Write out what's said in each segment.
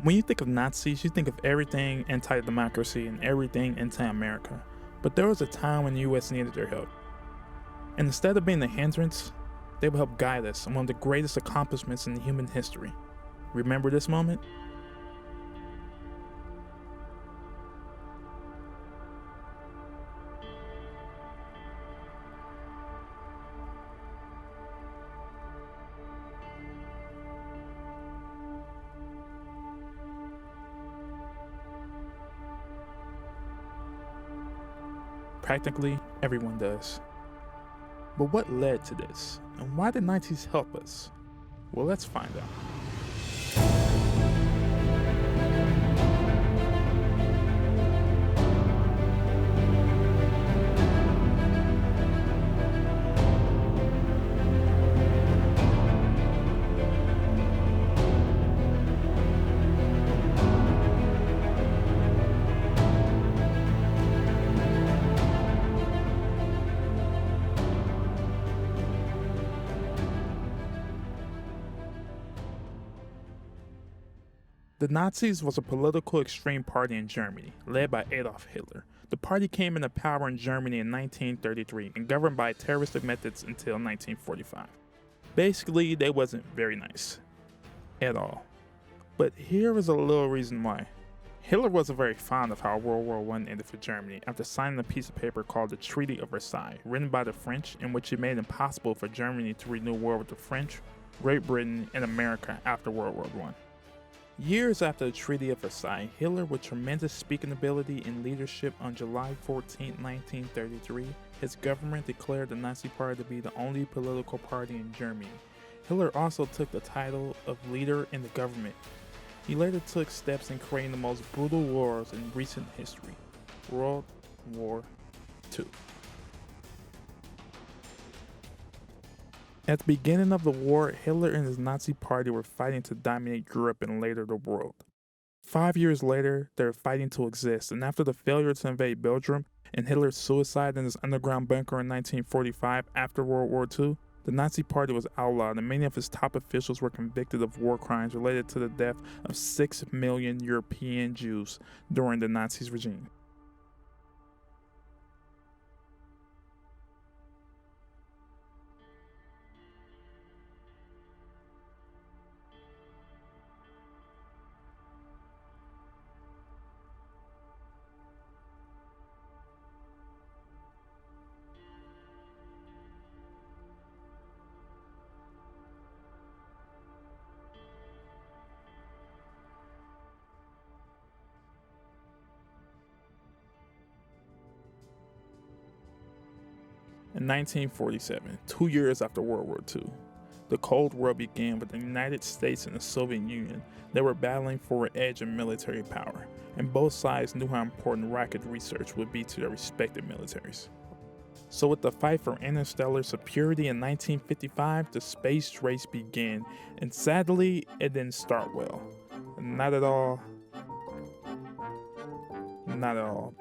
When you think of Nazis, you think of everything anti-democracy and everything anti-America. But there was a time when the US needed their help. And instead of being a hindrance, they would help guide us in one of the greatest accomplishments in human history. Remember this moment? Practically everyone does. But what led to this? And why did Nazis help us? Well, let's find out. The Nazis was a political extreme party in Germany, led by Adolf Hitler. The party came into power in Germany in 1933 and governed by terroristic methods until 1945. Basically, they wasn't very nice. At all. But here is a little reason why. Hitler wasn't very fond of how World War I ended for Germany after signing a piece of paper called the Treaty of Versailles, written by the French, in which it made it impossible for Germany to renew war with the French, Great Britain, and America after World War I. Years after the Treaty of Versailles, Hitler, with tremendous speaking ability and leadership, on July 14, 1933, his government declared the Nazi Party to be the only political party in Germany. Hitler also took the title of leader in the government. He later took steps in creating the most brutal wars in recent history, World War II. At the beginning of the war, Hitler and his Nazi party were fighting to dominate Europe and later the world. 5 years later, they were fighting to exist, and after the failure to invade Belgium and Hitler's suicide in his underground bunker in 1945 after World War II, the Nazi party was outlawed and many of his top officials were convicted of war crimes related to the death of 6 million European Jews during the Nazi regime. In 1947, 2 years after World War II, the Cold War began with the United States and the Soviet Union. They were battling for an edge in military power, and both sides knew how important rocket research would be to their respective militaries. So with the fight for interstellar superiority in 1955, the space race began, and sadly, it didn't start well. Not at all. Not at all.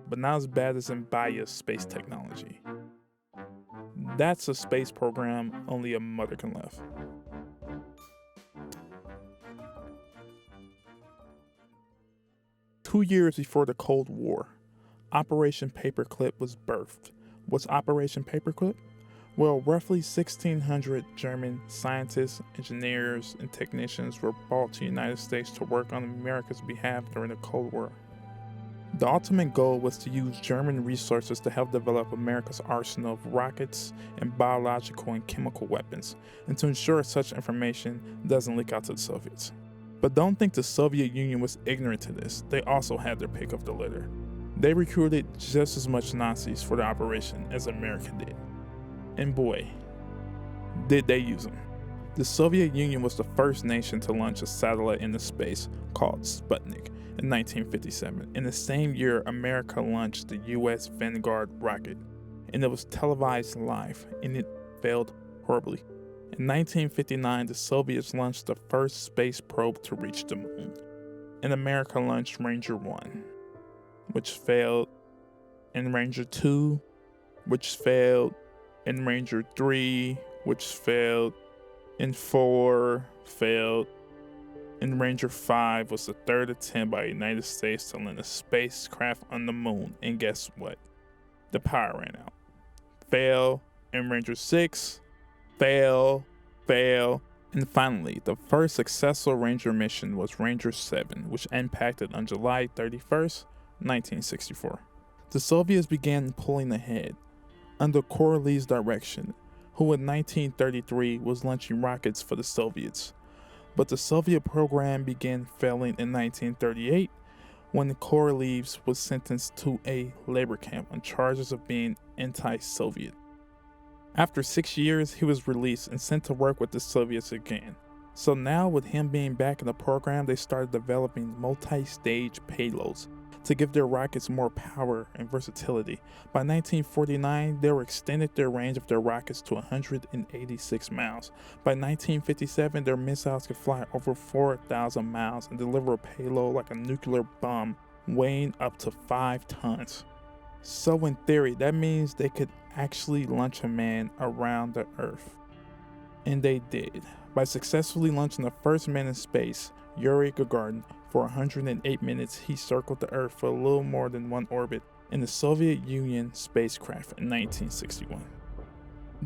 But not as bad as Zambia Space technology. That's a space program only a mother can love. Two years before the Cold War, Operation Paperclip was birthed. What's Operation Paperclip? Well, roughly 1,600 German scientists, engineers, and technicians were brought to the United States to work on America's behalf during the Cold War. The ultimate goal was to use German resources to help develop America's arsenal of rockets and biological and chemical weapons, and to ensure such information doesn't leak out to the Soviets. But don't think the Soviet Union was ignorant to this. They also had their pick of the litter. They recruited just as much Nazis for the operation as America did. And boy, did they use them. The Soviet Union was the first nation to launch a satellite into space called Sputnik in 1957. In the same year, America launched the US Vanguard rocket, and it was televised live, and it failed horribly. In 1959, the Soviets launched the first space probe to reach the moon. and America launched Ranger 1, which failed, and Ranger 2, which failed, and Ranger 3, which failed, and 4 failed, and Ranger 5 was the third attempt by the United States to land a spacecraft on the moon, and guess what? The power ran out. Fail, and Ranger 6, fail, and finally, the first successful Ranger mission was Ranger 7, which impacted on July 31st, 1964. The Soviets began pulling ahead under Korolev's direction, who in 1933 was launching rockets for the Soviets. But the Soviet program began failing in 1938 when Korolev was sentenced to a labor camp on charges of being anti-Soviet. After 6 years, he was released and sent to work with the Soviets again. So now with him being back in the program, they started developing multi-stage payloads to give their rockets more power and versatility. By 1949, they were extended their range of their rockets to 186 miles. By 1957, their missiles could fly over 4,000 miles and deliver a payload like a nuclear bomb, weighing up to 5 tons. So in theory, that means they could actually launch a man around the Earth. And they did, by successfully launching the first man in space, Yuri Gagarin. For 108 minutes, he circled the Earth for a little more than one orbit in the Soviet Union spacecraft in 1961.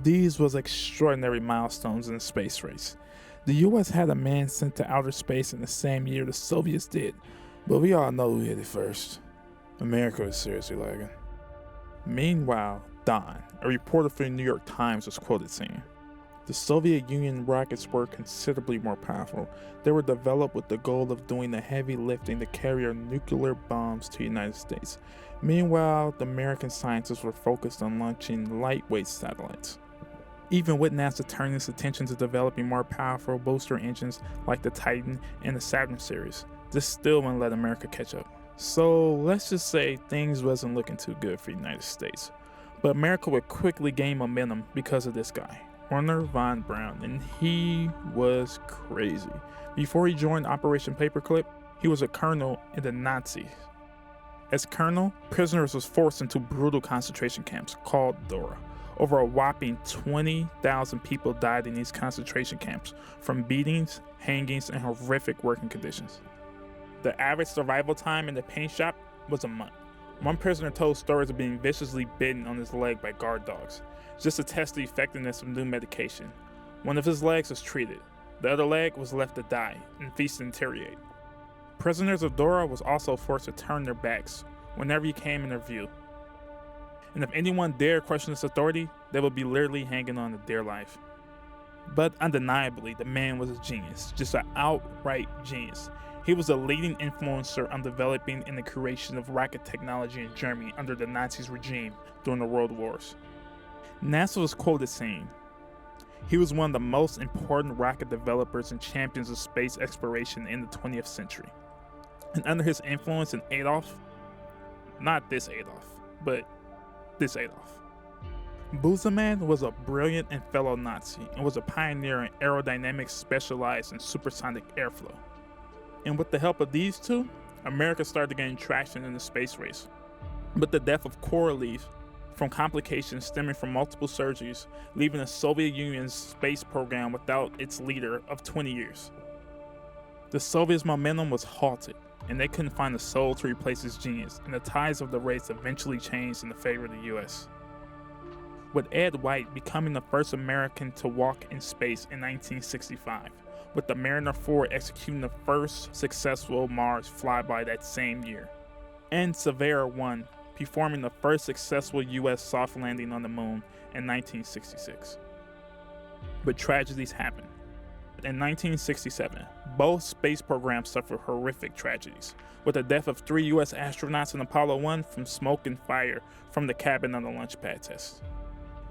These was extraordinary milestones in the space race. The US had a man sent to outer space in the same year the Soviets did, but we all know who hit it first. America was seriously lagging. Meanwhile, Don, a reporter for the New York Times, was quoted saying, "The Soviet Union rockets were considerably more powerful. They were developed with the goal of doing the heavy lifting to carry our nuclear bombs to the United States. Meanwhile, the American scientists were focused on launching lightweight satellites." Even with NASA turning its attention to developing more powerful booster engines like the Titan and the Saturn series, this still wouldn't let America catch up. So let's just say things wasn't looking too good for the United States. But America would quickly gain momentum because of this guy, Wernher Von Braun, and he was crazy. Before he joined Operation Paperclip, he was a colonel in the Nazis. As colonel, prisoners was forced into brutal concentration camps called Dora. Over a whopping 20,000 people died in these concentration camps from beatings, hangings, and horrific working conditions. The average survival time in the paint shop was a month. One prisoner told stories of being viciously bitten on his leg by guard dogs, just to test the effectiveness of new medication. One of his legs was treated. The other leg was left to die and feast and deteriorate. Prisoners of Dora was also forced to turn their backs whenever he came in their view. And if anyone dared question his authority, they would be literally hanging on to their life. But undeniably, the man was a genius, just an outright genius. He was a leading influencer on developing and the creation of rocket technology in Germany under the Nazis regime during the World Wars. NASA was quoted saying, "He was one of the most important rocket developers and champions of space exploration in the 20th century. And under his influence in Adolph, not this Adolph, but this Adolph. Buseman was a brilliant and fellow Nazi and was a pioneer in aerodynamics specialized in supersonic airflow. And with the help of these two, America started gaining traction in the space race. But the death of Korolev from complications stemming from multiple surgeries, leaving the Soviet Union's space program without its leader of 20 years. The Soviets' momentum was halted, and they couldn't find a soul to replace his genius, and the tides of the race eventually changed in the favor of the US. With Ed White becoming the first American to walk in space in 1965, with the Mariner 4 executing the first successful Mars flyby that same year, and Surveyor I performing the first successful US soft landing on the moon in 1966. But tragedies happened. In 1967, both space programs suffered horrific tragedies, with the death of 3 US astronauts in Apollo 1 from smoke and fire from the cabin on the launch pad test.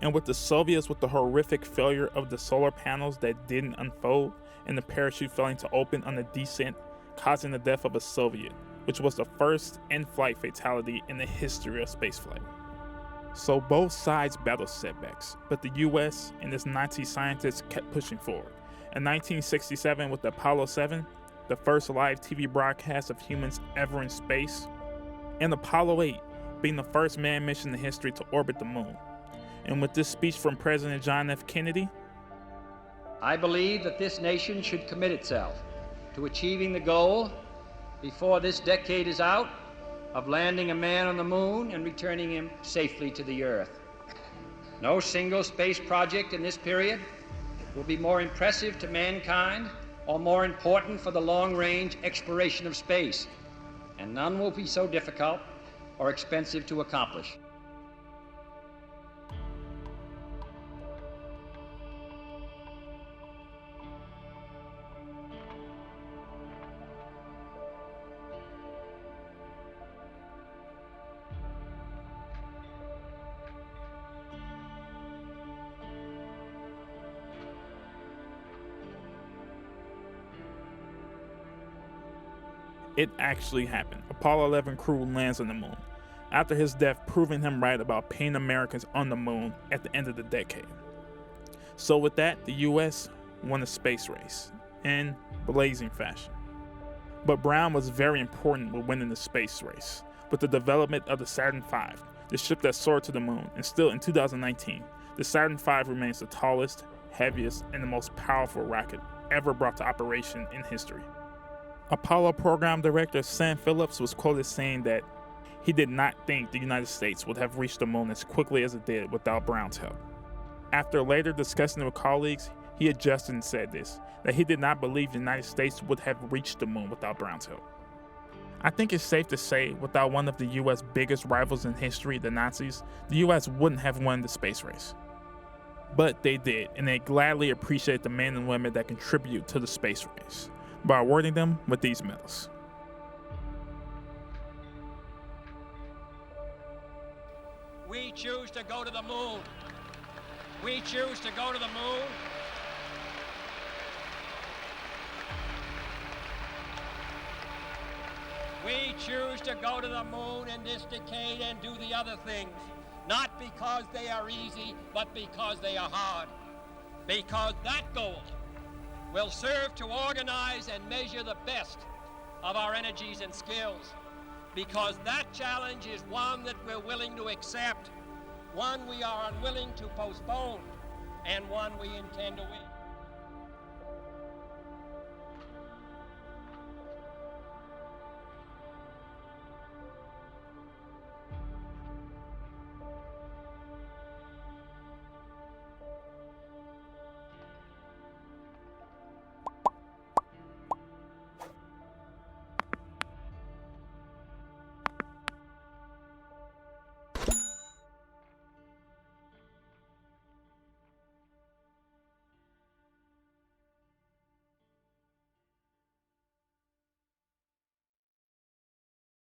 And with the Soviets with the horrific failure of the solar panels that didn't unfold and the parachute failing to open on the descent, causing the death of a Soviet, which was the first in-flight fatality in the history of spaceflight. So both sides battled setbacks, but the US and its Nazi scientists kept pushing forward. In 1967 with the Apollo 7, the first live TV broadcast of humans ever in space, and Apollo 8 being the first manned mission in history to orbit the moon. And with this speech from President John F. Kennedy, I believe that this nation should commit itself to achieving the goal, before this decade is out, of landing a man on the moon and returning him safely to the Earth. No single space project in this period will be more impressive to mankind or more important for the long-range exploration of space, and none will be so difficult or expensive to accomplish. it actually happened. Apollo 11 crew lands on the moon, after his death proving him right about paying Americans on the moon at the end of the decade. So with that, the US won the space race in blazing fashion. But Braun was very important with winning the space race, with the development of the Saturn V, the ship that soared to the moon, and still in 2019, the Saturn V remains the tallest, heaviest, and the most powerful rocket ever brought to operation in history. Apollo program director Sam Phillips was quoted saying that he did not think the United States would have reached the moon as quickly as it did without Braun's help. After later discussing it with colleagues, he adjusted and said this, that he did not believe the United States would have reached the moon without Braun's help. I think it's safe to say, without one of the US biggest rivals in history, the Nazis, the US wouldn't have won the space race. But they did, and they gladly appreciate the men and women that contribute to the space race by awarding them with these medals. We choose to go to the moon. We choose to go to the moon. We choose to go to the moon in this decade and do the other things, not because they are easy, but because they are hard. Because that goal will serve to organize and measure the best of our energies and skills. Because that challenge is one that we're willing to accept, one we are unwilling to postpone, and one we intend to win.